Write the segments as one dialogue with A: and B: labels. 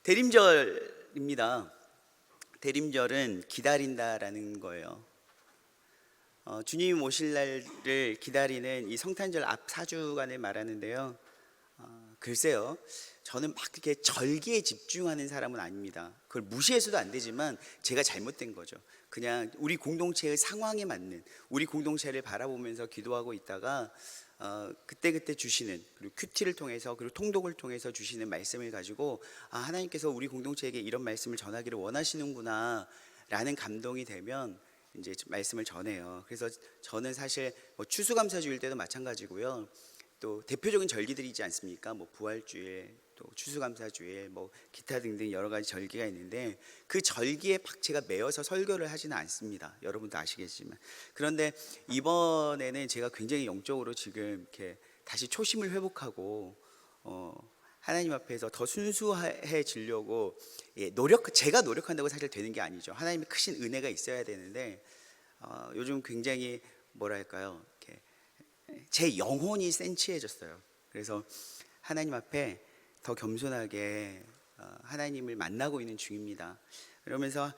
A: 대림절입니다. 대림절은 기다린다라는 거예요. 주님 오실 날을 기다리는 이 성탄절 앞 4주간을 말하는데요. 글쎄요, 저는 막 그렇게 절기에 집중하는 사람은 아닙니다. 그걸 무시해서도 안 되지만 제가 잘못된 거죠. 그냥 우리 공동체의 상황에 맞는, 우리 공동체를 바라보면서 기도하고 있다가 그때그때 주시는, 그리고 큐티를 통해서, 그리고 통독을 통해서 주시는 말씀을 가지고 하나님께서 우리 공동체에게 이런 말씀을 전하기를 원하시는구나 라는 감동이 되면 이제 말씀을 전해요. 그래서 저는 사실 추수감사주일 때도 마찬가지고요. 또 대표적인 절기들이 있지 않습니까? 부활주일, 또 추수감사주일, 기타 등등 여러 가지 절기가 있는데 그 절기에 막 제가 매여서 설교를 하지는 않습니다. 여러분도 아시겠지만. 그런데 이번에는 제가 굉장히 영적으로 지금 이렇게 다시 초심을 회복하고 하나님 앞에서 더 순수해지려고 제가 노력한다고 사실 되는 게 아니죠. 하나님의 크신 은혜가 있어야 되는데 요즘 굉장히 뭐랄까요? 이렇게 제 영혼이 센치해졌어요. 그래서 하나님 앞에 더 겸손하게 하나님을 만나고 있는 중입니다. 그러면서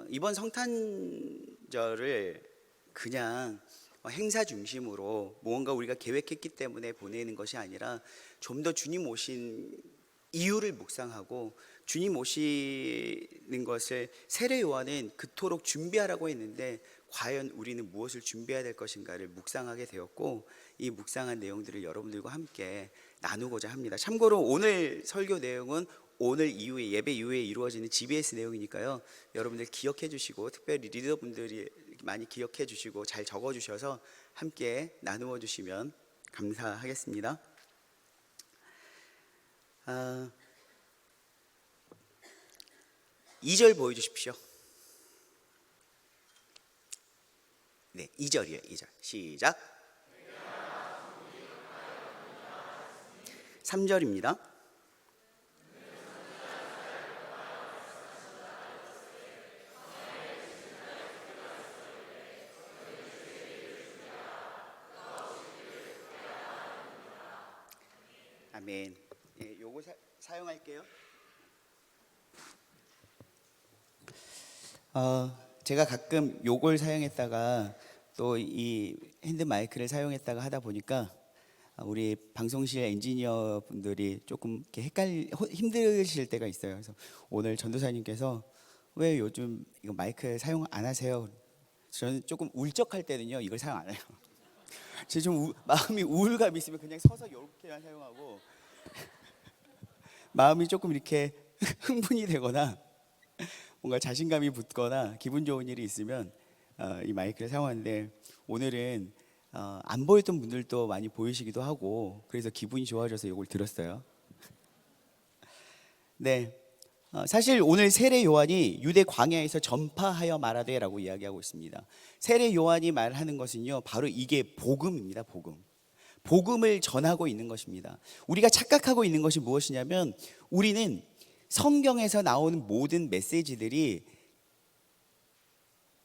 A: 이번 성탄절을 그냥 행사 중심으로 무언가 우리가 계획했기 때문에 보내는 것이 아니라 좀 더 주님 오신 이유를 묵상하고, 주님 오시는 것을 세례 요한은 그토록 준비하라고 했는데 과연 우리는 무엇을 준비해야 될 것인가를 묵상하게 되었고, 이 묵상한 내용들을 여러분들과 함께 나누고자 합니다. 참고로 오늘 설교 내용은 오늘 이후에, 예배 이후에 이루어지는 GBS 내용이니까요, 여러분들 기억해 주시고, 특별히 리더분들이 많이 기억해 주시고 잘 적어 주셔서 함께 나누어 주시면 감사하겠습니다. 2절 보여주십시오. 네, 2절이에요. 2절 시작. 3절입니다. 아멘. 요거 사용할게요. 제가 가끔 요걸 사용했다가 또 이 핸드 마이크를 사용했다가 하다 보니까 우리 방송실 엔지니어 분들이 조금 이렇게 힘드실 때가 있어요. 그래서 오늘 전도사님께서 왜 요즘 이거 마이크 사용 안 하세요? 저는 조금 울적할 때는요 이걸 사용 안 해요. 제가 좀 마음이 우울감이 있으면 그냥 서서 이렇게만 사용하고, 마음이 조금 이렇게 흥분이 되거나 뭔가 자신감이 붙거나 기분 좋은 일이 있으면 이 마이크를 사용하는데, 오늘은 안 보였던 분들도 많이 보이시기도 하고 그래서 기분이 좋아져서 이걸 들었어요. 네, 사실 오늘 세례 요한이 유대 광야에서 전파하여 말하되라고 이야기하고 있습니다. 세례 요한이 말하는 것은요 바로 이게 복음입니다. 복음을 전하고 있는 것입니다. 우리가 착각하고 있는 것이 무엇이냐면, 우리는 성경에서 나오는 모든 메시지들이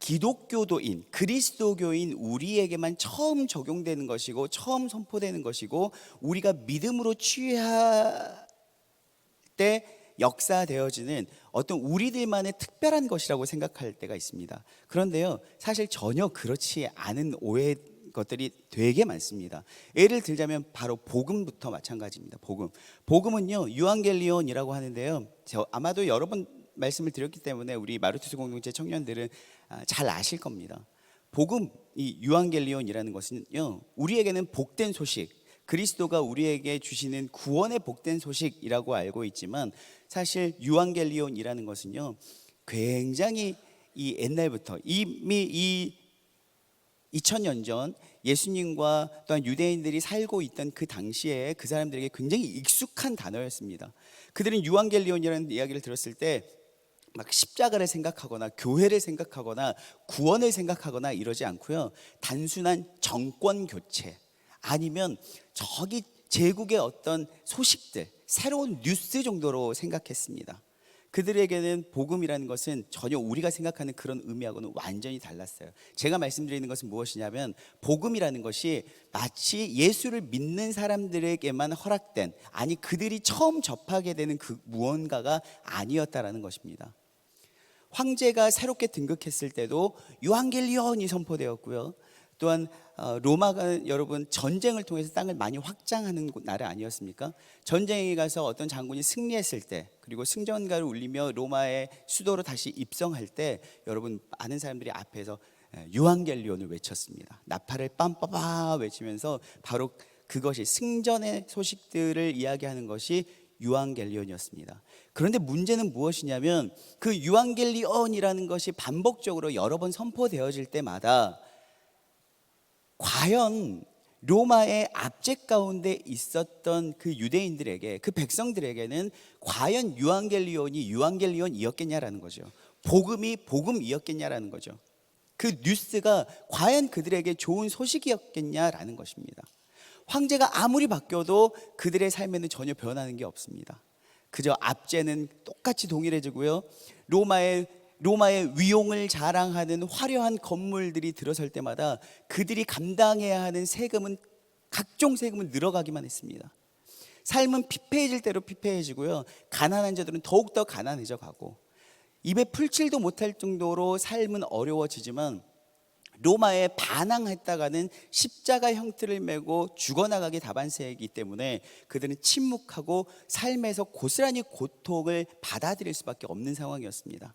A: 기독교도인, 그리스도교인 우리에게만 처음 적용되는 것이고 처음 선포되는 것이고 우리가 믿음으로 취할 때 역사되어지는 어떤 우리들만의 특별한 것이라고 생각할 때가 있습니다. 그런데요 사실 전혀 그렇지 않은 것들이 되게 많습니다. 예를 들자면 바로 복음부터 마찬가지입니다. 복음은요 유앙겔리온이라고 하는데요, 아마도 여러 번 말씀을 드렸기 때문에 우리 마르투스 공동체 청년들은 잘 아실 겁니다. 복음, 이 유앙겔리온이라는 것은요 우리에게는 복된 소식, 그리스도가 우리에게 주시는 구원의 복된 소식이라고 알고 있지만, 사실 유앙겔리온이라는 것은요 굉장히 이 옛날부터 이미 2000년 전 예수님과 또한 유대인들이 살고 있던 그 당시에 그 사람들에게 굉장히 익숙한 단어였습니다. 그들은 유앙겔리온이라는 이야기를 들었을 때 막 십자가를 생각하거나 교회를 생각하거나 구원을 생각하거나 이러지 않고요, 단순한 정권 교체 아니면 저기 제국의 어떤 소식들, 새로운 뉴스 정도로 생각했습니다. 그들에게는 복음이라는 것은 전혀 우리가 생각하는 그런 의미하고는 완전히 달랐어요. 제가 말씀드리는 것은 무엇이냐면 복음이라는 것이 마치 예수를 믿는 사람들에게만 허락된, 아니 그들이 처음 접하게 되는 그 무언가가 아니었다라는 것입니다. 황제가 새롭게 등극했을 때도 유앙겔리온이 선포되었고요. 또한 로마가 여러분 전쟁을 통해서 땅을 많이 확장하는 나라 아니었습니까? 전쟁에 가서 어떤 장군이 승리했을 때, 그리고 승전가를 울리며 로마의 수도로 다시 입성할 때 여러분 많은 사람들이 앞에서 유앙겔리온을 외쳤습니다. 나팔을 빰빠바 외치면서 바로 그것이 승전의 소식들을 이야기하는 것이 유앙겔리온이었습니다. 그런데 문제는 무엇이냐면 그 유앙겔리온이라는 것이 반복적으로 여러 번 선포되어질 때마다 과연 로마의 압제 가운데 있었던 그 유대인들에게, 그 백성들에게는 과연 유앙겔리온이 유앙겔리온이었겠냐라는 거죠. 복음이 복음이었겠냐라는 거죠. 그 뉴스가 과연 그들에게 좋은 소식이었겠냐라는 것입니다. 황제가 아무리 바뀌어도 그들의 삶에는 전혀 변하는 게 없습니다. 그저 압제는 똑같이 동일해지고요. 로마의 위용을 자랑하는 화려한 건물들이 들어설 때마다 그들이 감당해야 하는 세금은, 각종 세금은 늘어가기만 했습니다. 삶은 피폐해질 대로 피폐해지고요. 가난한 자들은 더욱더 가난해져 가고, 입에 풀칠도 못할 정도로 삶은 어려워지지만 로마에 반항했다가는 십자가 형태를 메고 죽어나가기 다반사이기 때문에 그들은 침묵하고 삶에서 고스란히 고통을 받아들일 수밖에 없는 상황이었습니다.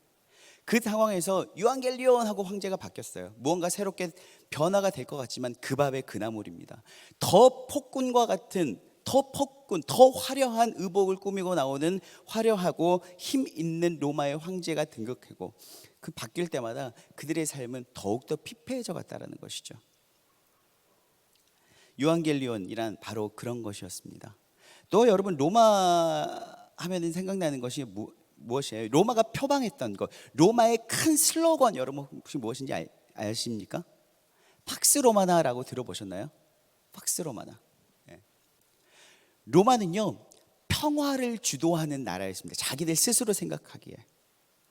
A: 그 상황에서 유앙겔리온 하고 황제가 바뀌었어요. 무언가 새롭게 변화가 될 것 같지만 그 밥의 그나물입니다. 더 폭군과 같은, 더 화려한 의복을 꾸미고 나오는 화려하고 힘 있는 로마의 황제가 등극하고 그 바뀔 때마다 그들의 삶은 더욱더 피폐해져 갔다는 것이죠. 유앙겔리온이란 바로 그런 것이었습니다. 또 여러분, 로마 하면 생각나는 것이 무엇이에요? 로마가 표방했던 것, 로마의 큰 슬로건, 여러분 혹시 무엇인지 아십니까? 팍스 로마나라고 들어보셨나요? 팍스 로마나. 로마는요, 평화를 주도하는 나라였습니다. 자기들 스스로 생각하기에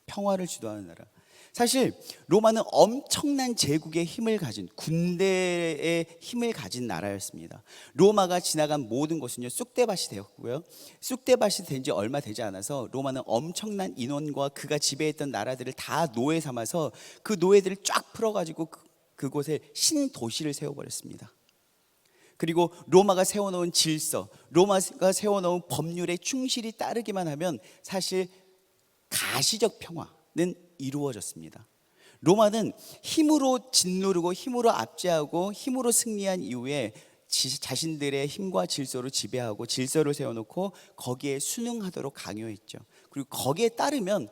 A: 평화를 주도하는 나라. 사실 로마는 엄청난 제국의 힘을 가진, 군대의 힘을 가진 나라였습니다. 로마가 지나간 모든 곳은요 쑥대밭이 되었고요. 쑥대밭이 된 지 얼마 되지 않아서 로마는 엄청난 인원과 그가 지배했던 나라들을 다 노예 삼아서 그 노예들을 쫙 풀어가지고 그곳에 신도시를 세워버렸습니다. 그리고 로마가 세워놓은 질서, 로마가 세워놓은 법률에 충실히 따르기만 하면 사실 가시적 평화는 이루어졌습니다. 로마는 힘으로 짓누르고 힘으로 압제하고 힘으로 승리한 이후에 자신들의 힘과 질서로 지배하고 질서를 세워놓고 거기에 순응하도록 강요했죠. 그리고 거기에 따르면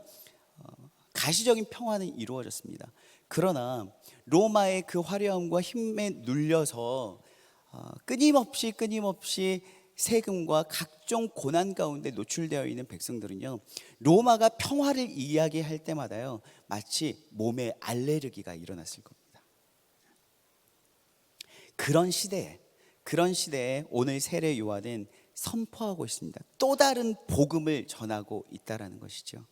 A: 가시적인 평화는 이루어졌습니다. 그러나 로마의 그 화려함과 힘에 눌려서 끊임없이 세금과 각종 고난 가운데 노출되어 있는 백성들은요, 로마가 평화를 이야기할 때마다요 마치 몸에 알레르기가 일어났을 겁니다. 그런 시대에 오늘 세례 요한은 선포하고 있습니다. 또 다른 복음을 전하고 있다라는 것이죠.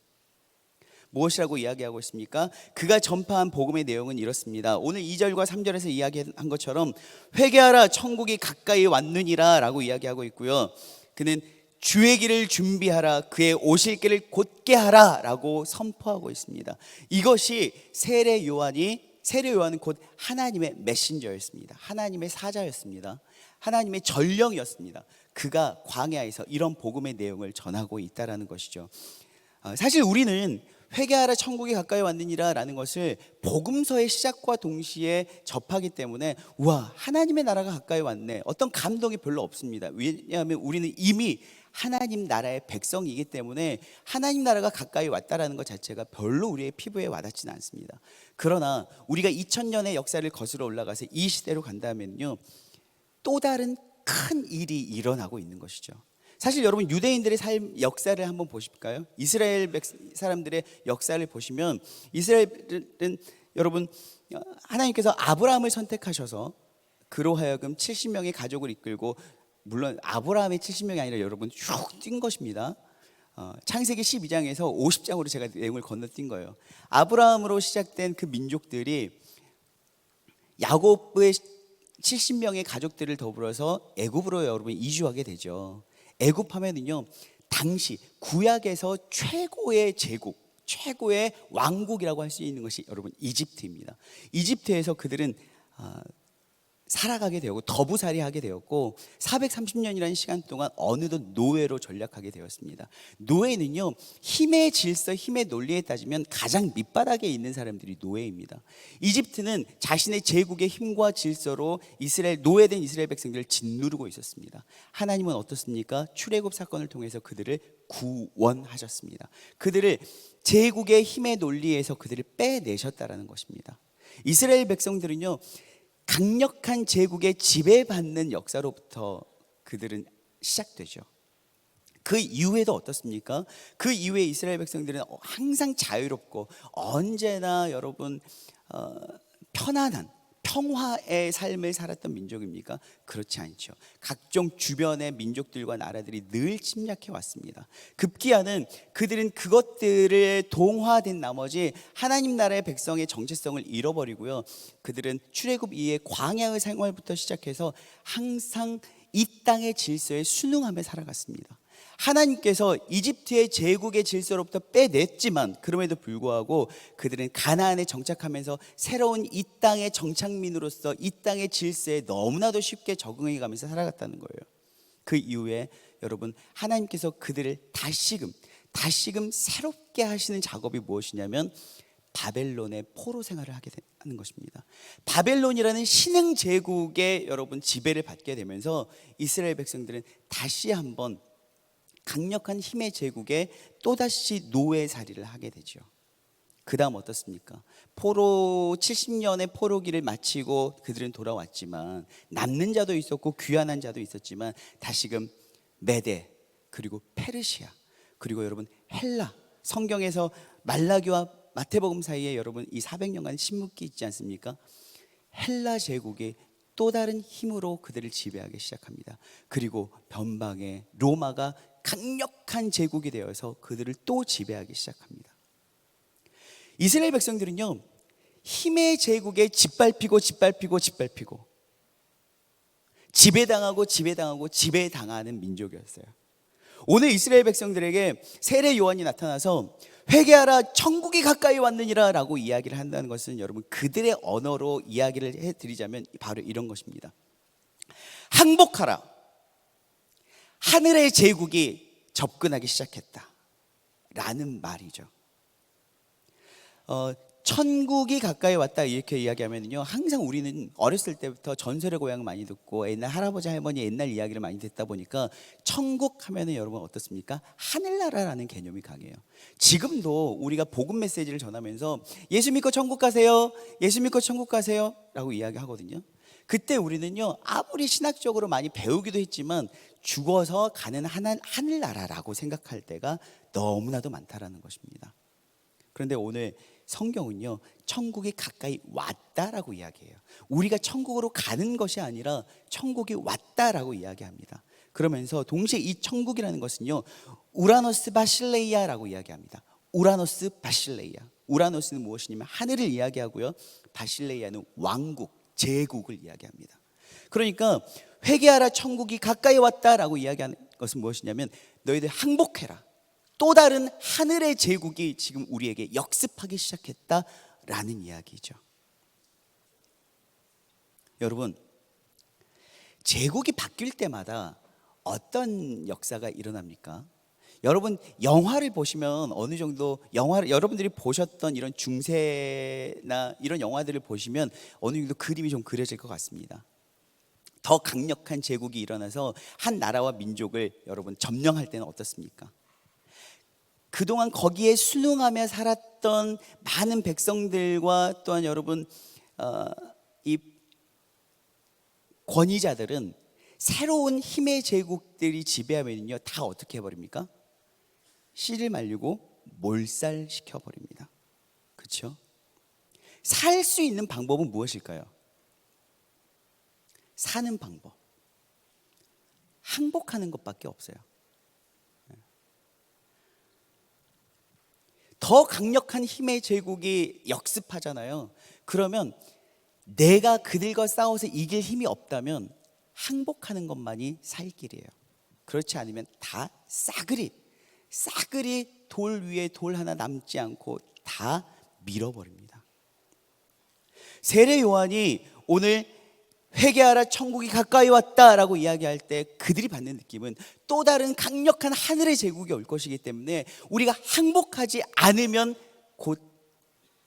A: 무엇이라고 이야기하고 있습니까? 그가 전파한 복음의 내용은 이렇습니다. 오늘 2절과 3절에서 이야기한 것처럼 회개하라, 천국이 가까이 왔느니라 라고 이야기하고 있고요. 그는 주의 길을 준비하라, 그의 오실 길을 곧게 하라 라고 선포하고 있습니다. 이것이 세례 요한은 곧 하나님의 메신저였습니다. 하나님의 사자였습니다. 하나님의 전령이었습니다. 그가 광야에서 이런 복음의 내용을 전하고 있다라는 것이죠. 사실 우리는 회개하라, 천국이 가까이 왔느니라 라는 것을 복음서의 시작과 동시에 접하기 때문에 우와, 하나님의 나라가 가까이 왔네, 어떤 감동이 별로 없습니다. 왜냐하면 우리는 이미 하나님 나라의 백성이기 때문에 하나님 나라가 가까이 왔다라는 것 자체가 별로 우리의 피부에 와닿지는 않습니다. 그러나 우리가 2000년의 역사를 거슬러 올라가서 이 시대로 간다면요, 또 다른 큰 일이 일어나고 있는 것이죠. 사실 여러분, 유대인들의 삶 역사를 한번 보실까요? 이스라엘 사람들의 역사를 보시면, 이스라엘은 여러분, 하나님께서 아브라함을 선택하셔서 그로 하여금 70명의 가족을 이끌고, 물론 아브라함의 70명이 아니라 여러분 쭉 뛴 것입니다. 창세기 12장에서 50장으로 제가 내용을 건너뛴 거예요. 아브라함으로 시작된 그 민족들이 야곱의 70명의 가족들을 더불어서 애굽으로 여러분 이주하게 되죠. 애굽하면은요, 당시 구약에서 최고의 제국, 최고의 왕국이라고 할 수 있는 것이 여러분 이집트입니다. 이집트에서 그들은 살아가게 되었고 더부살이하게 되었고 430년이라는 시간 동안 어느덧 노예로 전락하게 되었습니다. 노예는요, 힘의 질서, 힘의 논리에 따지면 가장 밑바닥에 있는 사람들이 노예입니다. 이집트는 자신의 제국의 힘과 질서로 노예된 이스라엘 백성들을 짓누르고 있었습니다. 하나님은 어떻습니까? 출애굽 사건을 통해서 그들을 구원하셨습니다. 그들을 제국의 힘의 논리에서 그들을 빼내셨다라는 것입니다. 이스라엘 백성들은요, 강력한 제국에 지배받는 역사로부터 그들은 시작되죠. 그 이후에도 어떻습니까? 그 이후에 이스라엘 백성들은 항상 자유롭고 언제나 여러분 편안한 평화의 삶을 살았던 민족입니까? 그렇지 않죠. 각종 주변의 민족들과 나라들이 늘 침략해 왔습니다. 급기야는 그들은 그것들을 동화된 나머지 하나님 나라의 백성의 정체성을 잃어버리고요, 그들은 출애굽 이후에 광야의 생활부터 시작해서 항상 이 땅의 질서에 순응하며 살아갔습니다. 하나님께서 이집트의 제국의 질서로부터 빼냈지만 그럼에도 불구하고 그들은 가나안에 정착하면서 새로운 이 땅의 정착민으로서 이 땅의 질서에 너무나도 쉽게 적응해 가면서 살아갔다는 거예요. 그 이후에 여러분, 하나님께서 그들을 다시금 새롭게 하시는 작업이 무엇이냐면 바벨론의 포로 생활을 하게 하는 것입니다. 바벨론이라는 신흥 제국의 여러분 지배를 받게 되면서 이스라엘 백성들은 다시 한번 강력한 힘의 제국에 또다시 노예살이를 하게 되죠. 그 다음 어떻습니까? 70년의 포로기를 마치고 그들은 돌아왔지만 남는 자도 있었고 귀환한 자도 있었지만 다시금 메대, 그리고 페르시아, 그리고 여러분 헬라, 성경에서 말라기와 마태복음 사이에 여러분 이 400년간 침묵기 있지 않습니까? 헬라 제국이 또 다른 힘으로 그들을 지배하기 시작합니다. 그리고 변방의 로마가 강력한 제국이 되어서 그들을 또 지배하기 시작합니다. 이스라엘 백성들은요, 힘의 제국에 짓밟히고 지배당하는 민족이었어요. 오늘 이스라엘 백성들에게 세례 요한이 나타나서 회개하라, 천국이 가까이 왔느니라 라고 이야기를 한다는 것은 여러분 그들의 언어로 이야기를 해드리자면 바로 이런 것입니다. 항복하라, 하늘의 제국이 접근하기 시작했다 라는 말이죠. 천국이 가까이 왔다 이렇게 이야기하면요, 항상 우리는 어렸을 때부터 전설의 고향을 많이 듣고 옛날 할아버지 할머니 옛날 이야기를 많이 듣다 보니까 천국 하면은 여러분 어떻습니까? 하늘나라라는 개념이 강해요. 지금도 우리가 복음 메시지를 전하면서 예수 믿고 천국 가세요, 예수 믿고 천국 가세요 라고 이야기하거든요. 그때 우리는요, 아무리 신학적으로 많이 배우기도 했지만 죽어서 가는 하늘나라라고 생각할 때가 너무나도 많다라는 것입니다. 그런데 오늘 성경은요, 천국이 가까이 왔다라고 이야기해요. 우리가 천국으로 가는 것이 아니라 천국이 왔다라고 이야기합니다. 그러면서 동시에 이 천국이라는 것은요, 우라노스 바실레이아라고 이야기합니다. 우라노스 바실레이아. 우라노스는 무엇이냐면 하늘을 이야기하고요, 바실레이아는 왕국, 제국을 이야기합니다. 그러니까 회개하라, 천국이 가까이 왔다라고 이야기하는 것은 무엇이냐면 너희들 항복해라, 또 다른 하늘의 제국이 지금 우리에게 역습하기 시작했다라는 이야기죠. 여러분, 제국이 바뀔 때마다 어떤 역사가 일어납니까? 여러분 영화를 보시면 어느 정도 여러분들이 보셨던 이런 중세나 이런 영화들을 보시면 어느 정도 그림이 좀 그려질 것 같습니다. 더 강력한 제국이 일어나서 한 나라와 민족을 여러분 점령할 때는 어떻습니까? 그동안 거기에 순응하며 살았던 많은 백성들과 또한 여러분 이 권위자들은 새로운 힘의 제국들이 지배하면요, 다 어떻게 해버립니까? 씨를 말리고 몰살시켜 버립니다. 그렇죠? 살 수 있는 방법은 무엇일까요? 사는 방법, 항복하는 것밖에 없어요. 더 강력한 힘의 제국이 역습하잖아요. 그러면 내가 그들과 싸워서 이길 힘이 없다면 항복하는 것만이 살 길이에요. 그렇지 않으면 다 싸그리 돌 위에 돌 하나 남지 않고 다 밀어버립니다. 세례 요한이 오늘 회개하라 천국이 가까이 왔다라고 이야기할 때 그들이 받는 느낌은 또 다른 강력한 하늘의 제국이 올 것이기 때문에 우리가 항복하지 않으면 곧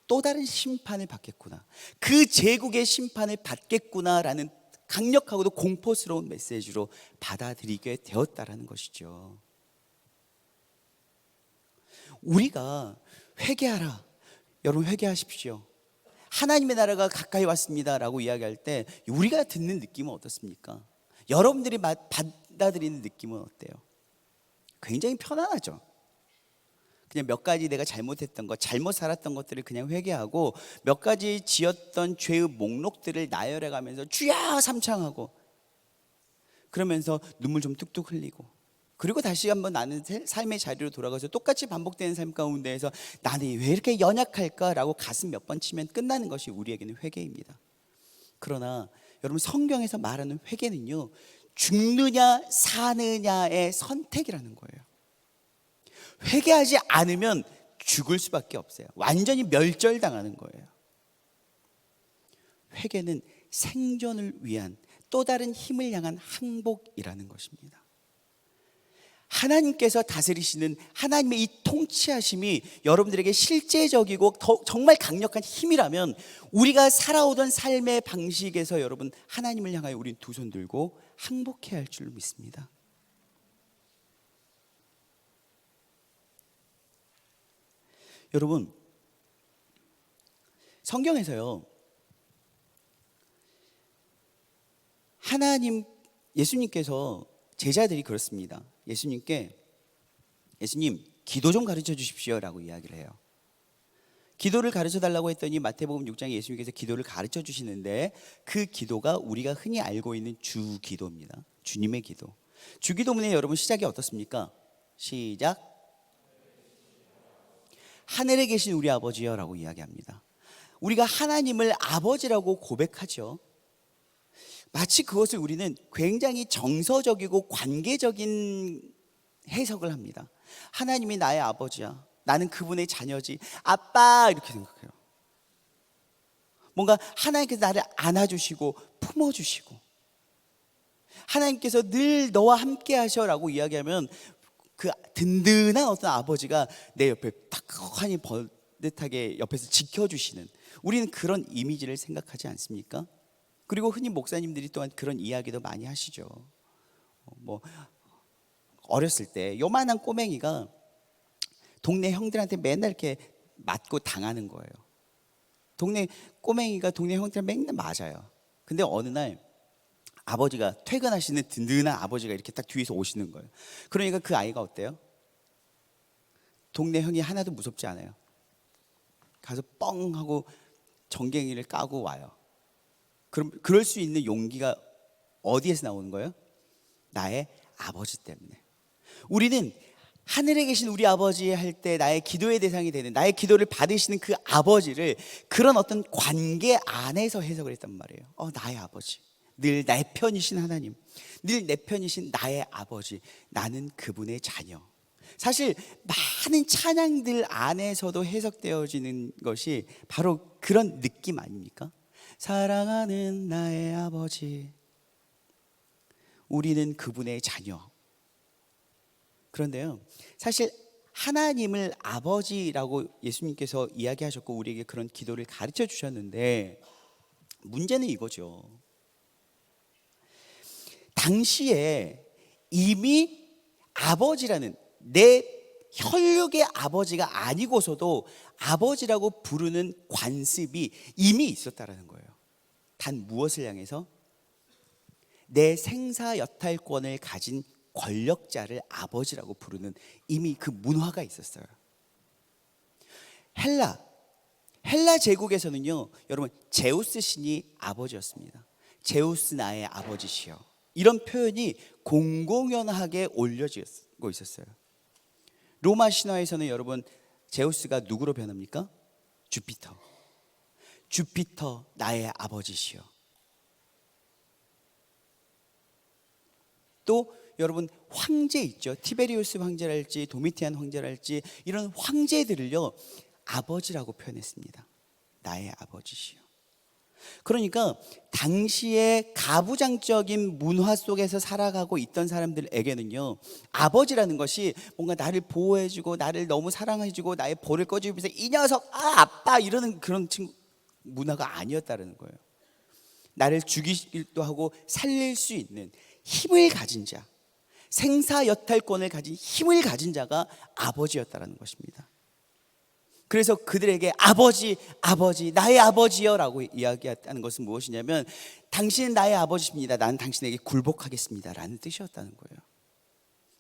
A: 또 다른 심판을 받겠구나, 그 제국의 심판을 받겠구나라는 강력하고도 공포스러운 메시지로 받아들이게 되었다라는 것이죠. 우리가 회개하라, 여러분 회개하십시오, 하나님의 나라가 가까이 왔습니다라고 이야기할 때 우리가 듣는 느낌은 어떻습니까? 여러분들이 받아들이는 느낌은 어때요? 굉장히 편안하죠. 그냥 몇 가지 내가 잘못했던 것, 잘못 살았던 것들을 그냥 회개하고 몇 가지 지었던 죄의 목록들을 나열해 가면서 주야 삼창하고 그러면서 눈물 좀 뚝뚝 흘리고, 그리고 다시 한번 나는 삶의 자리로 돌아가서 똑같이 반복되는 삶 가운데에서 나는 왜 이렇게 연약할까라고 가슴 몇 번 치면 끝나는 것이 우리에게는 회개입니다. 그러나 여러분, 성경에서 말하는 회개는요, 죽느냐 사느냐의 선택이라는 거예요. 회개하지 않으면 죽을 수밖에 없어요. 완전히 멸절당하는 거예요. 회개는 생존을 위한 또 다른 힘을 향한 항복이라는 것입니다. 하나님께서 다스리시는 하나님의 이 통치하심이 여러분들에게 실제적이고 정말 강력한 힘이라면 우리가 살아오던 삶의 방식에서 여러분, 하나님을 향하여 우린 두 손 들고 항복해야 할 줄 믿습니다. 여러분, 성경에서요, 예수님께서 제자들이 그렇습니다. 예수님 기도 좀 가르쳐 주십시오 라고 이야기를 해요. 기도를 가르쳐 달라고 했더니 마태복음 6장에 예수님께서 기도를 가르쳐 주시는데 그 기도가 우리가 흔히 알고 있는 주기도입니다. 주님의 기도. 주기도문의 여러분 시작이 어떻습니까? 시작. 하늘에 계신 우리 아버지여 라고 이야기합니다. 우리가 하나님을 아버지라고 고백하죠. 마치 그것을 우리는 굉장히 정서적이고 관계적인 해석을 합니다. 하나님이 나의 아버지야, 나는 그분의 자녀지, 아빠, 이렇게 생각해요. 뭔가 하나님께서 나를 안아주시고 품어주시고 하나님께서 늘 너와 함께 하셔라고 이야기하면 그 든든한 어떤 아버지가 내 옆에 탁하니 번듯하게 옆에서 지켜주시는, 우리는 그런 이미지를 생각하지 않습니까? 그리고 흔히 목사님들이 또한 그런 이야기도 많이 하시죠. 뭐 어렸을 때 요만한 꼬맹이가 동네 형들한테 맨날 이렇게 맞고 당하는 거예요. 동네 꼬맹이가 동네 형들한테 맨날 맞아요. 근데 어느 날 아버지가, 퇴근하시는 든든한 아버지가 이렇게 딱 뒤에서 오시는 거예요. 그러니까 그 아이가 어때요? 동네 형이 하나도 무섭지 않아요. 가서 뻥 하고 정갱이를 까고 와요. 그럼 그럴 수 있는 용기가 어디에서 나오는 거예요? 나의 아버지 때문에. 우리는 하늘에 계신 우리 아버지 할 때 나의 기도의 대상이 되는, 나의 기도를 받으시는 그 아버지를 그런 어떤 관계 안에서 해석을 했단 말이에요. 나의 아버지, 늘 내 편이신 하나님, 늘 내 편이신 나의 아버지, 나는 그분의 자녀. 사실 많은 찬양들 안에서도 해석되어지는 것이 바로 그런 느낌 아닙니까? 사랑하는 나의 아버지, 우리는 그분의 자녀. 그런데요, 사실 하나님을 아버지라고 예수님께서 이야기하셨고 우리에게 그런 기도를 가르쳐 주셨는데, 문제는 이거죠. 당시에 이미 아버지라는, 내 혈육의 아버지가 아니고서도 아버지라고 부르는 관습이 이미 있었다라는 거예요. 단 무엇을 향해서? 내 생사 여탈권을 가진 권력자를 아버지라고 부르는 이미 그 문화가 있었어요. 헬라 제국에서는요, 여러분, 제우스 신이 아버지였습니다. 제우스 나의 아버지시여, 이런 표현이 공공연하게 올려지고 있었어요. 로마 신화에서는 여러분, 제우스가 누구로 변합니까? 주피터. 주피터 나의 아버지시여. 또 여러분 황제 있죠. 티베리우스 황제랄지 도미티안 황제랄지 이런 황제들을요 아버지라고 표현했습니다. 나의 아버지시여. 그러니까 당시에 가부장적인 문화 속에서 살아가고 있던 사람들에게는요 아버지라는 것이 뭔가 나를 보호해주고 나를 너무 사랑해주고 나의 볼을 꺼주기 위해서 이 녀석 아빠 이러는 그런 문화가 아니었다는 거예요. 나를 죽이기도 하고 살릴 수 있는 힘을 가진 자, 생사여탈권을 가진 힘을 가진 자가 아버지였다는 것입니다. 그래서 그들에게 아버지, 아버지, 나의 아버지여 라고 이야기했다는 것은 무엇이냐면 당신은 나의 아버지십니다. 나는 당신에게 굴복하겠습니다 라는 뜻이었다는 거예요.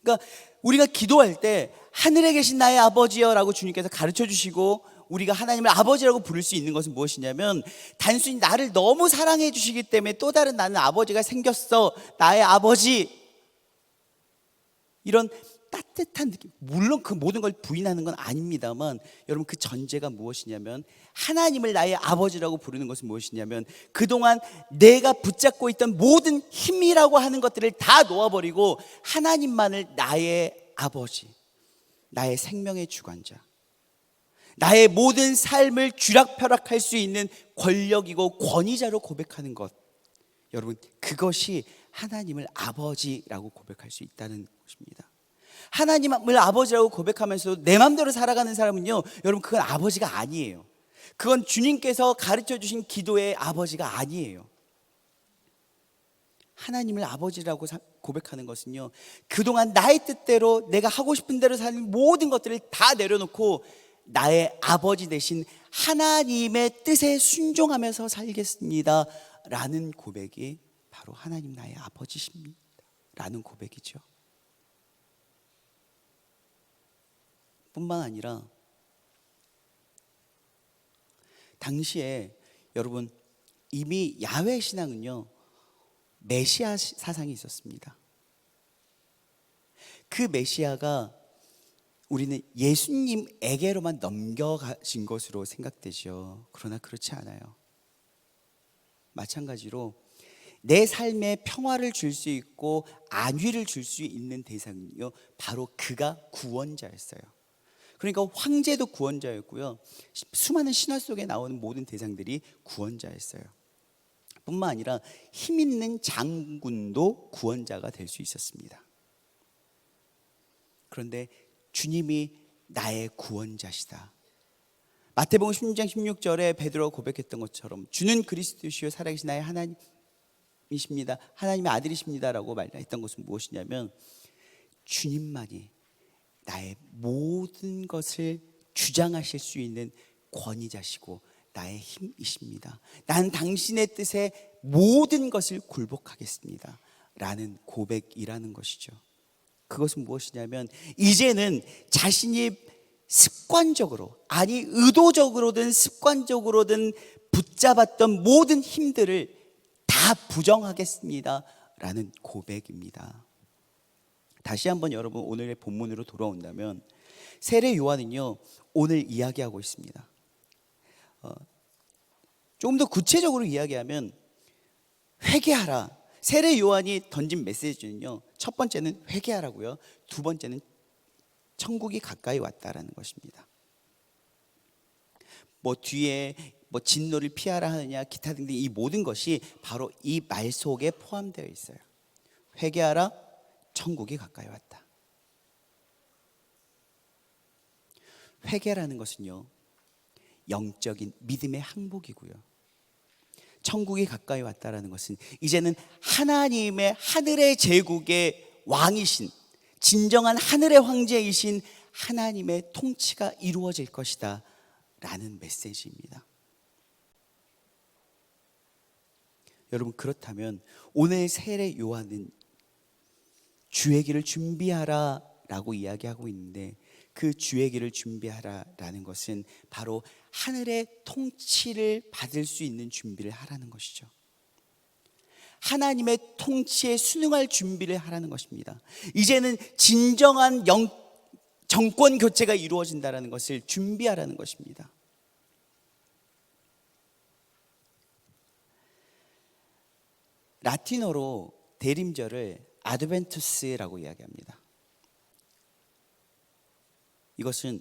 A: 그러니까 우리가 기도할 때 하늘에 계신 나의 아버지여 라고 주님께서 가르쳐 주시고 우리가 하나님을 아버지라고 부를 수 있는 것은 무엇이냐면 단순히 나를 너무 사랑해 주시기 때문에 또 다른 나는 아버지가 생겼어, 나의 아버지, 이런 따뜻한 느낌. 물론 그 모든 걸 부인하는 건 아닙니다만 여러분 그 전제가 무엇이냐면 하나님을 나의 아버지라고 부르는 것은 무엇이냐면 그동안 내가 붙잡고 있던 모든 힘이라고 하는 것들을 다 놓아버리고 하나님만을 나의 아버지, 나의 생명의 주관자, 나의 모든 삶을 쥐락펴락할 수 있는 권력이고 권위자로 고백하는 것, 여러분 그것이 하나님을 아버지라고 고백할 수 있다는 것입니다. 하나님을 아버지라고 고백하면서도 내 마음대로 살아가는 사람은요 여러분 그건 아버지가 아니에요. 그건 주님께서 가르쳐 주신 기도의 아버지가 아니에요. 하나님을 아버지라고 고백하는 것은요 그동안 나의 뜻대로 내가 하고 싶은 대로 사는 모든 것들을 다 내려놓고 나의 아버지 대신 하나님의 뜻에 순종하면서 살겠습니다 라는 고백이 바로 하나님 나의 아버지십니다 라는 고백이죠. 뿐만 아니라 당시에 여러분 이미 야훼 신앙은요 메시아 사상이 있었습니다. 그 메시아가 우리는 예수님에게로만 넘겨가신 것으로 생각되죠. 그러나 그렇지 않아요. 마찬가지로 내 삶에 평화를 줄 수 있고 안위를 줄 수 있는 대상은요 바로 그가 구원자였어요. 그러니까 황제도 구원자였고요 수많은 신화 속에 나오는 모든 대상들이 구원자였어요. 뿐만 아니라 힘 있는 장군도 구원자가 될 수 있었습니다. 그런데 주님이 나의 구원자시다. 마태복음 16장 16절에 베드로가 고백했던 것처럼 주는 그리스도시요 살아계신 나의 하나님이십니다, 하나님의 아들이십니다 라고 말했던 것은 무엇이냐면 주님만이 나의 모든 것을 주장하실 수 있는 권위자시고 나의 힘이십니다. 난 당신의 뜻에 모든 것을 굴복하겠습니다 라는 고백이라는 것이죠. 그것은 무엇이냐면 이제는 자신이 습관적으로, 아니 의도적으로든 습관적으로든 붙잡았던 모든 힘들을 다 부정하겠습니다 라는 고백입니다. 다시 한번 여러분 오늘의 본문으로 돌아온다면 세례 요한은요 오늘 이야기하고 있습니다. 조금 더 구체적으로 이야기하면 회개하라. 세례 요한이 던진 메시지는요 첫 번째는 회개하라고요, 두 번째는 천국이 가까이 왔다라는 것입니다. 뒤에 진노를 피하라 하느냐 기타 등등 이 모든 것이 바로 이 말 속에 포함되어 있어요. 회개하라, 천국이 가까이 왔다. 회개라는 것은요 영적인 믿음의 항복이고요 천국이 가까이 왔다라는 것은 이제는 하나님의 하늘의 제국의 왕이신 진정한 하늘의 황제이신 하나님의 통치가 이루어질 것이다 라는 메시지입니다. 여러분 그렇다면 오늘 세례 요한은 주의 길을 준비하라 라고 이야기하고 있는데 그 주의 길을 준비하라 라는 것은 바로 하늘의 통치를 받을 수 있는 준비를 하라는 것이죠. 하나님의 통치에 순응할 준비를 하라는 것입니다. 이제는 진정한 정권 교체가 이루어진다는 것을 준비하라는 것입니다. 라틴어로 대림절을 아드벤투스라고 이야기합니다. 이것은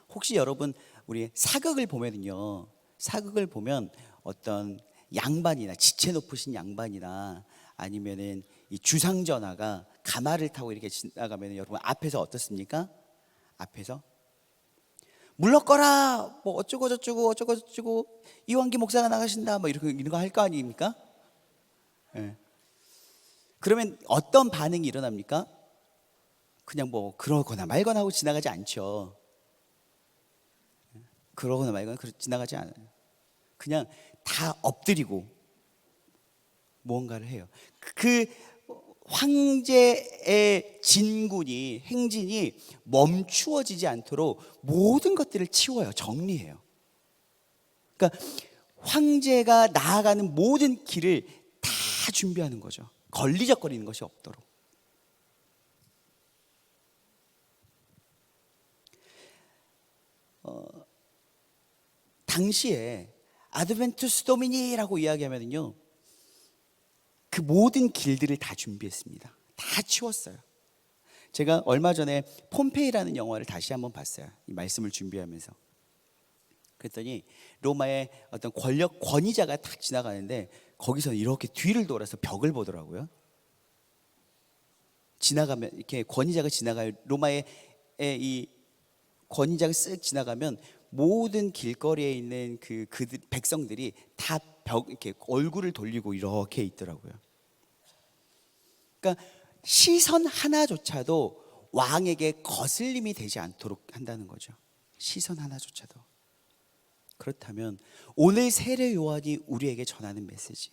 A: 혹시 여러분 우리 사극을 보면은요, 사극을 보면 어떤 양반이나 지체 높으신 양반이나 아니면은 이 주상전하가 가마를 타고 이렇게 지나가면 여러분 앞에서 어떻습니까? 앞에서 물러거라 뭐 어쩌고 저쩌고 어쩌고 저쩌고 이완기 목사가 나가신다 뭐 이런 거 할 거 아닙니까? 네. 그러면 어떤 반응이 일어납니까? 그냥 뭐 그러거나 말거나 하고 지나가지 않죠. 그러거나 말거나 지나가지 않아요. 그냥 다 엎드리고 무언가를 해요. 그 황제의 진군이 행진이 멈추어지지 않도록 모든 것들을 치워요. 정리해요. 그러니까 황제가 나아가는 모든 길을 다 준비하는 거죠. 걸리적거리는 것이 없도록. 당시에 아드벤투스 도미니라고 이야기하면요, 그 모든 길들을 다 준비했습니다. 다 치웠어요. 제가 얼마 전에 폼페이라는 영화를 다시 한번 봤어요. 이 말씀을 준비하면서. 그랬더니 로마의 어떤 권위자가 딱 지나가는데 거기서 이렇게 뒤를 돌아서 벽을 보더라고요. 지나가면 이렇게 권위자가 지나가요. 로마의 이 권위자가 쓱 지나가면 모든 길거리에 있는 그 백성들이 다 이렇게 얼굴을 돌리고 이렇게 있더라고요. 그러니까 시선 하나조차도 왕에게 거슬림이 되지 않도록 한다는 거죠. 시선 하나조차도. 그렇다면 오늘 세례 요한이 우리에게 전하는 메시지,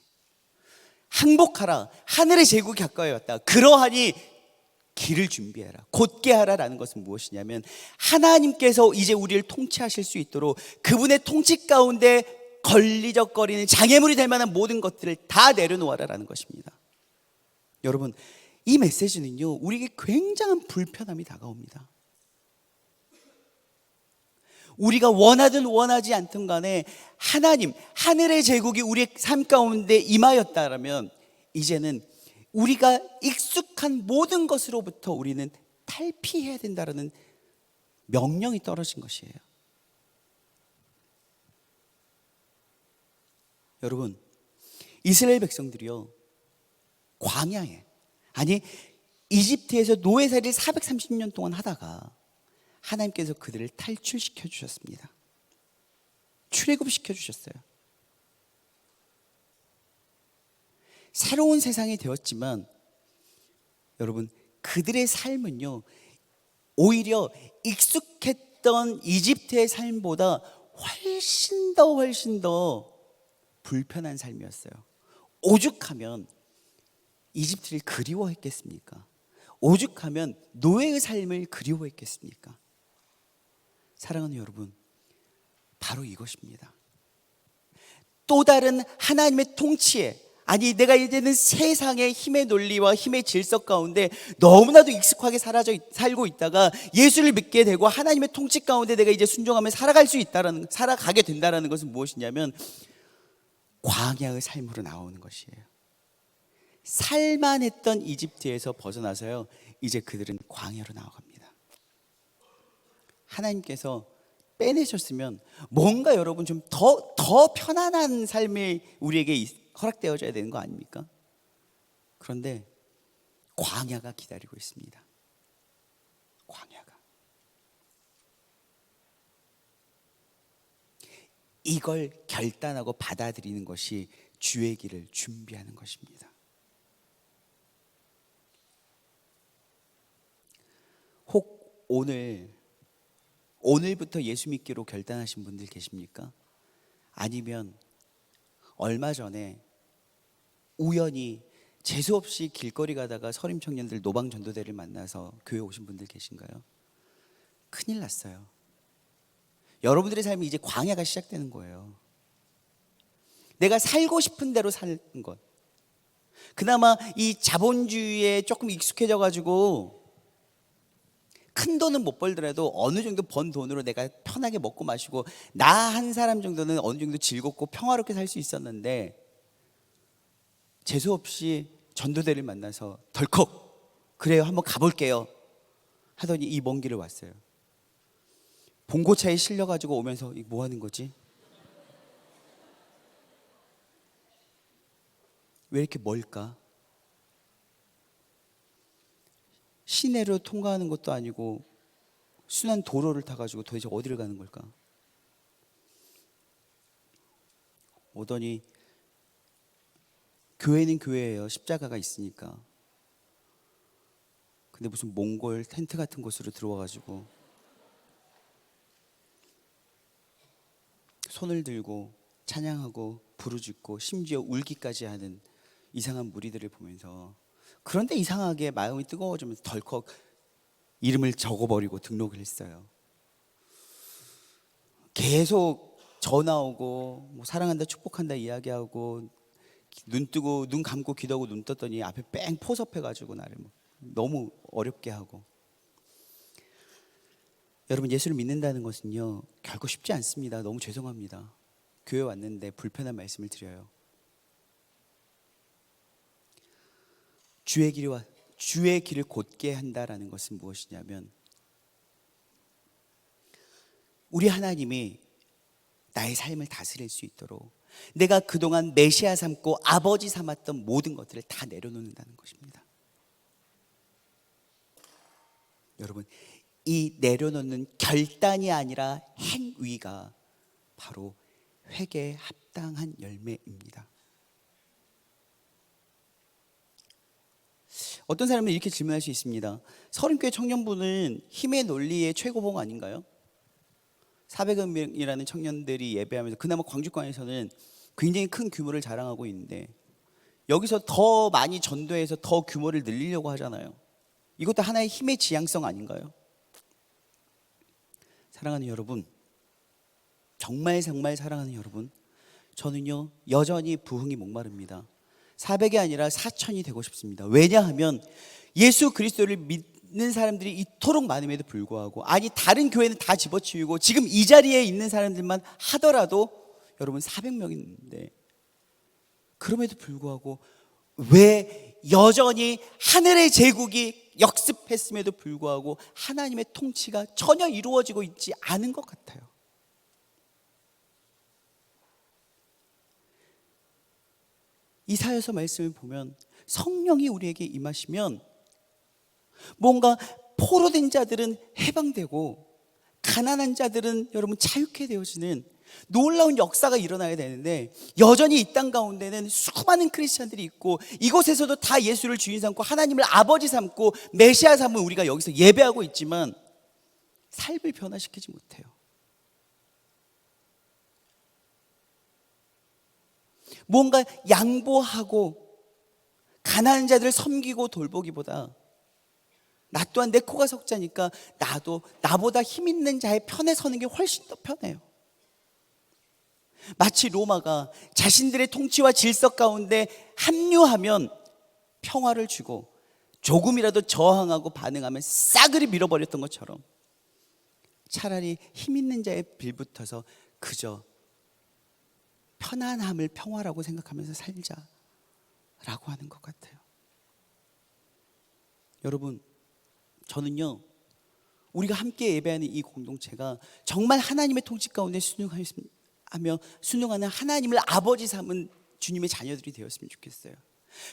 A: 항복하라, 하늘의 제국이 가까이 왔다, 그러하니 길을 준비해라, 곧게 하라라는 것은 무엇이냐면 하나님께서 이제 우리를 통치하실 수 있도록 그분의 통치 가운데 걸리적거리는 장애물이 될 만한 모든 것들을 다 내려놓아라라는 것입니다. 여러분, 이 메시지는요, 우리에게 굉장한 불편함이 다가옵니다. 우리가 원하든 원하지 않든 간에 하나님, 하늘의 제국이 우리의 삶 가운데 임하였다라면 이제는 우리가 익숙한 모든 것으로부터 우리는 탈피해야 된다라는 명령이 떨어진 것이에요. 여러분, 이스라엘 백성들이요, 광야에, 아니 이집트에서 노예살이를 430년 동안 하다가 하나님께서 그들을 탈출시켜 주셨습니다. 출애굽시켜 주셨어요. 새로운 세상이 되었지만 여러분, 그들의 삶은요, 오히려 익숙했던 이집트의 삶보다 훨씬 더 불편한 삶이었어요. 오죽하면 이집트를 그리워했겠습니까? 오죽하면 노예의 삶을 그리워했겠습니까? 사랑하는 여러분, 바로 이것입니다. 또 다른 하나님의 통치에, 아니 내가 이제는 세상의 힘의 논리와 힘의 질서 가운데 너무나도 익숙하게 살고 있다가 예수를 믿게 되고 하나님의 통치 가운데 내가 이제 순종하며 살아가게 된다는 것은 무엇이냐면 광야의 삶으로 나오는 것이에요. 살만했던 이집트에서 벗어나서요, 이제 그들은 광야로 나아갑니다. 하나님께서 빼내셨으면 뭔가 여러분 좀 더 편안한 삶이 우리에게 허락되어져야 되는 거 아닙니까? 그런데 광야가 기다리고 있습니다. 광야가. 이걸 결단하고 받아들이는 것이 주의 길을 준비하는 것입니다. 혹 오늘부터 예수 믿기로 결단하신 분들 계십니까? 아니면 얼마 전에 우연히 재수없이 길거리 가다가 서림 청년들 노방 전도대를 만나서 교회 오신 분들 계신가요? 큰일 났어요. 여러분들의 삶이 이제 광야가 시작되는 거예요. 내가 살고 싶은 대로 사는 것, 그나마 이 자본주의에 조금 익숙해져 가지고 큰 돈은 못 벌더라도 어느 정도 번 돈으로 내가 편하게 먹고 마시고 나 한 사람 정도는 어느 정도 즐겁고 평화롭게 살 수 있었는데, 재수없이 전도대를 만나서 덜컥 그래요 한번 가볼게요 하더니 이 먼 길을 왔어요. 봉고차에 실려가지고 오면서 뭐 하는 거지? 왜 이렇게 멀까? 시내로 통과하는 것도 아니고 순환 도로를 타가지고 도대체 어디를 가는 걸까? 오더니 교회는 교회예요. 십자가가 있으니까. 근데 무슨 몽골 텐트 같은 곳으로 들어와가지고 손을 들고 찬양하고 부르짖고 심지어 울기까지 하는 이상한 무리들을 보면서, 그런데 이상하게 마음이 뜨거워지면서 덜컥 이름을 적어버리고 등록을 했어요. 계속 전화 오고 뭐 사랑한다 축복한다 이야기하고 눈 뜨고 눈 감고 기도하고 눈 떴더니 앞에 뺑 포섭해가지고 나를 너무 어렵게 하고. 여러분, 예수를 믿는다는 것은요 결코 쉽지 않습니다. 너무 죄송합니다. 교회 왔는데 불편한 말씀을 드려요. 주의 길을 곧게 한다라는 것은 무엇이냐면, 우리 하나님이 나의 삶을 다스릴 수 있도록 내가 그동안 메시아 삼고 아버지 삼았던 모든 것들을 다 내려놓는다는 것입니다. 여러분, 이 내려놓는 결단이 아니라 행위가 바로 회개에 합당한 열매입니다. 어떤 사람은 이렇게 질문할 수 있습니다. 서림교회 청년부는 힘의 논리의 최고봉 아닌가요? 400여 명이라는 청년들이 예배하면서 그나마 광주광에서는 굉장히 큰 규모를 자랑하고 있는데, 여기서 더 많이 전도해서 더 규모를 늘리려고 하잖아요. 이것도 하나의 힘의 지향성 아닌가요? 사랑하는 여러분, 정말 사랑하는 여러분, 저는요 여전히 부흥이 목마릅니다. 400이 아니라 4,000이 되고 싶습니다. 왜냐하면 예수 그리스도를 믿는 사람들이 이토록 많음에도 불구하고, 아니 다른 교회는 다 집어치우고 지금 이 자리에 있는 사람들만 하더라도 여러분 400명 있는데, 그럼에도 불구하고 왜 여전히 하늘의 제국이 역습했음에도 불구하고 하나님의 통치가 전혀 이루어지고 있지 않은 것 같아요. 이사야서 말씀을 보면 성령이 우리에게 임하시면 뭔가 포로된 자들은 해방되고 가난한 자들은 여러분 자유케 되어지는 놀라운 역사가 일어나야 되는데, 여전히 이 땅 가운데는 수많은 크리스찬들이 있고 이곳에서도 다 예수를 주인 삼고 하나님을 아버지 삼고 메시아 삼은 우리가 여기서 예배하고 있지만 삶을 변화시키지 못해요. 뭔가 양보하고 가난한 자들을 섬기고 돌보기보다 나 또한 내 코가 석자니까 나도 나보다 힘 있는 자의 편에 서는 게 훨씬 더 편해요. 마치 로마가 자신들의 통치와 질서 가운데 합류하면 평화를 주고 조금이라도 저항하고 반응하면 싸그리 밀어버렸던 것처럼, 차라리 힘 있는 자의 빌붙어서 그저 편안함을 평화라고 생각하면서 살자라고 하는 것 같아요. 여러분, 저는요 우리가 함께 예배하는 이 공동체가 정말 하나님의 통치 가운데 순응하는 하나님을 아버지 삼은 주님의 자녀들이 되었으면 좋겠어요.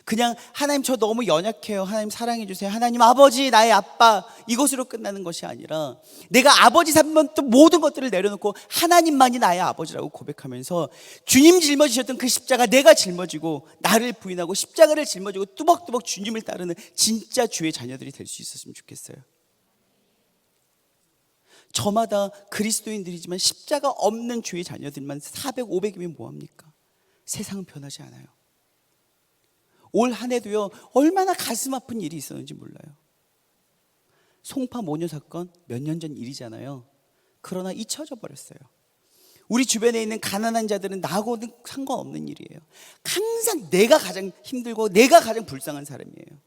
A: 그냥 하나님 저 너무 연약해요, 하나님 사랑해 주세요, 하나님 아버지 나의 아빠, 이것으로 끝나는 것이 아니라 내가 아버지 삼은 또 모든 것들을 내려놓고 하나님만이 나의 아버지라고 고백하면서 주님 짊어지셨던 그 십자가 내가 짊어지고 나를 부인하고 십자가를 짊어지고 뚜벅뚜벅 주님을 따르는 진짜 주의 자녀들이 될 수 있었으면 좋겠어요. 저마다 그리스도인들이지만 십자가 없는 주의 자녀들만 400, 500이면 뭐합니까? 세상은 변하지 않아요. 올 한 해도요 얼마나 가슴 아픈 일이 있었는지 몰라요. 송파 모녀 사건 몇 년 전 일이잖아요. 그러나 잊혀져 버렸어요. 우리 주변에 있는 가난한 자들은 나하고는 상관없는 일이에요. 항상 내가 가장 힘들고 내가 가장 불쌍한 사람이에요.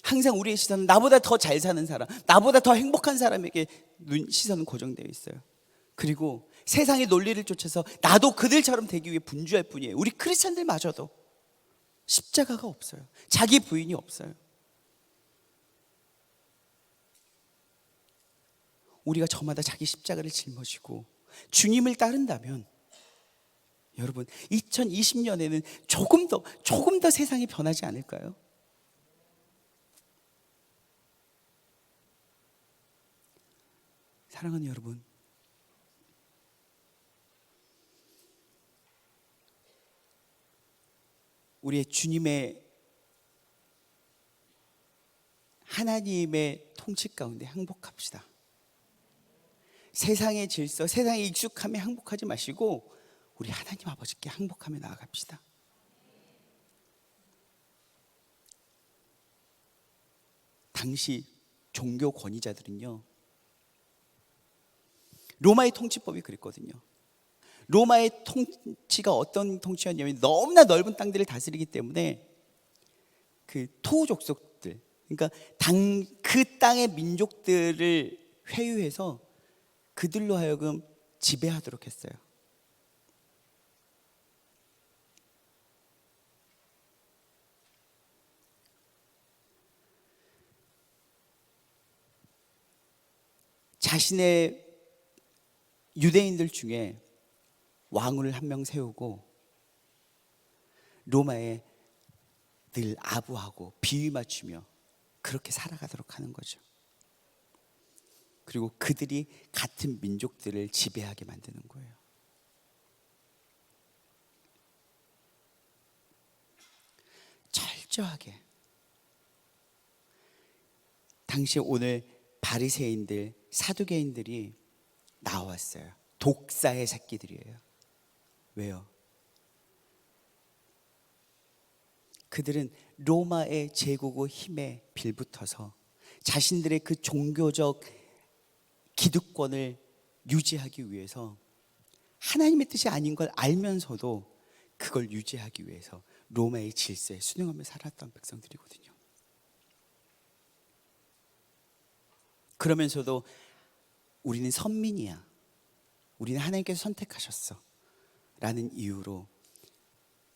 A: 항상 우리의 시선은 나보다 더 잘 사는 사람, 나보다 더 행복한 사람에게 시선은 고정되어 있어요. 그리고 세상의 논리를 쫓아서 나도 그들처럼 되기 위해 분주할 뿐이에요. 우리 크리스천들마저도 십자가가 없어요. 자기 부인이 없어요. 우리가 저마다 자기 십자가를 짊어지고 주님을 따른다면 여러분 2020년에는 조금 더 세상이 변하지 않을까요? 사랑하는 여러분, 우리의 주님의 하나님의 통치 가운데 행복합시다. 세상의 질서, 세상의 익숙함에 행복하지 마시고 우리 하나님 아버지께 행복하며 나아갑시다. 당시 종교 권위자들은요, 로마의 통치법이 그랬거든요. 로마의 통치가 어떤 통치였냐면 너무나 넓은 땅들을 다스리기 때문에 그 토족속들, 그러니까 그 땅의 민족들을 회유해서 그들로 하여금 지배하도록 했어요. 자신의 유대인들 중에 왕을 한 명 세우고 로마에 늘 아부하고 비위 맞추며 그렇게 살아가도록 하는 거죠. 그리고 그들이 같은 민족들을 지배하게 만드는 거예요. 철저하게. 당시 오늘 바리새인들, 사두개인들이 나왔어요. 독사의 새끼들이에요. 왜요? 그들은 로마의 제국의 힘에 빌붙어서 자신들의 그 종교적 기득권을 유지하기 위해서 하나님의 뜻이 아닌 걸 알면서도 그걸 유지하기 위해서 로마의 질서에 순응하며 살았던 백성들이거든요. 그러면서도 우리는 선민이야, 우리는 하나님께서 선택하셨어 라는 이유로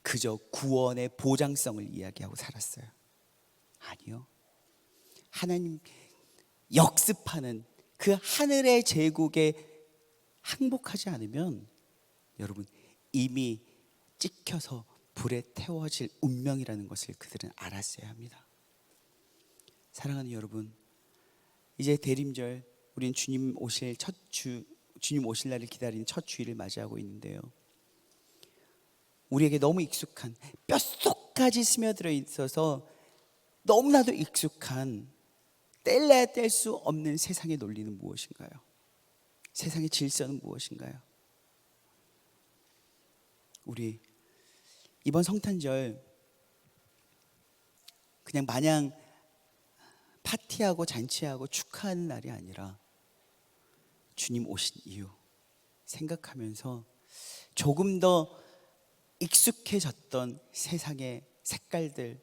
A: 그저 구원의 보장성을 이야기하고 살았어요. 아니요, 하나님 역습하는 그 하늘의 제국에 항복하지 않으면 여러분 이미 찍혀서 불에 태워질 운명이라는 것을 그들은 알았어야 합니다. 사랑하는 여러분, 이제 대림절, 우리는 주님 오실 주님 오실 날을 기다리는 첫 주일을 맞이하고 있는데요, 우리에게 너무 익숙한, 뼛속까지 스며들어 있어서 너무나도 익숙한, 뗄래야 뗄 수 없는 세상의 논리는 무엇인가요? 세상의 질서는 무엇인가요? 우리 이번 성탄절 그냥 마냥 파티하고 잔치하고 축하하는 날이 아니라 주님 오신 이유 생각하면서 조금 더 익숙해졌던 세상의 색깔들,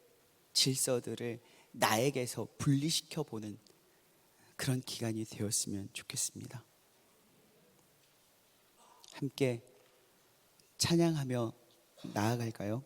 A: 질서들을 나에게서 분리시켜 보는 그런 기간이 되었으면 좋겠습니다. 함께 찬양하며 나아갈까요?